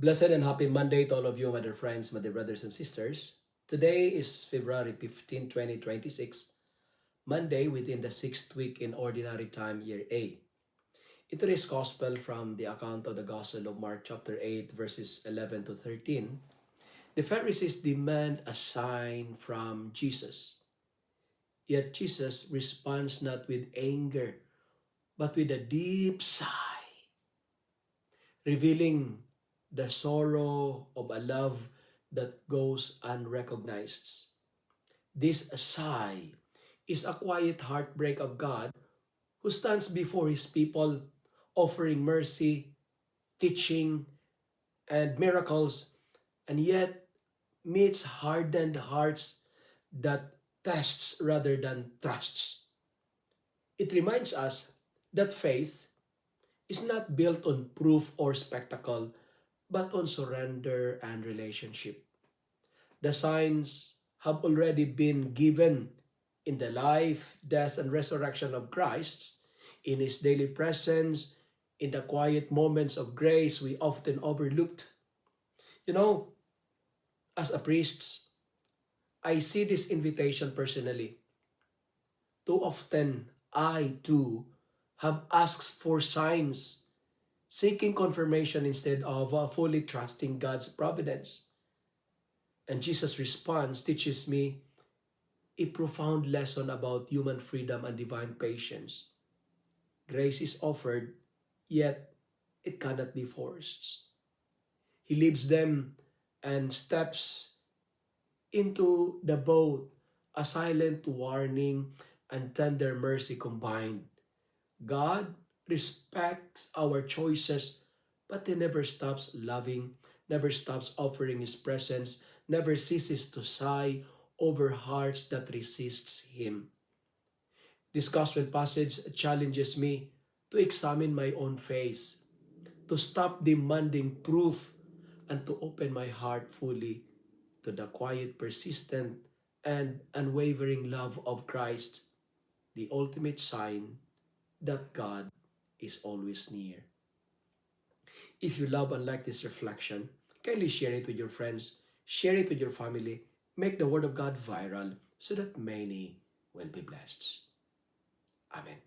Blessed and happy Monday to all of you, my dear friends, my dear brothers and sisters. Today is February 15, 2026, Monday within the 6th week in Ordinary Time, Year A. Ito is Gospel from the account of the Gospel of Mark chapter 8, verses 11 to 13. The Pharisees demand a sign from Jesus. Yet Jesus responds not with anger, but with a deep sigh, revealing the sorrow of a love that goes unrecognized. This sigh is a quiet heartbreak of God who stands before his people offering mercy, teaching, and miracles, and yet meets hardened hearts that tests rather than trusts. It reminds us that faith is not built on proof or spectacle, but on surrender and relationship. The signs have already been given in the life, death, and resurrection of Christ, in His daily presence, in the quiet moments of grace we often overlooked. You know, as a priest, I see this invitation personally. Too often, I too have asked for signs, seeking confirmation instead of fully trusting God's providence. And Jesus' response teaches me a profound lesson about human freedom and divine patience. Grace is offered, yet it cannot be forced. He leaves them and steps into the boat, a silent warning and tender mercy combined. God respects our choices, but He never stops loving, never stops offering His presence, never ceases to sigh over hearts that resists Him. This gospel passage challenges me to examine my own faith, to stop demanding proof, and to open my heart fully to the quiet, persistent, and unwavering love of Christ, the ultimate sign that God is always near. If you love and like this reflection, kindly share it with your friends, share it with your family, make the Word of God viral so that many will be blessed. Amen.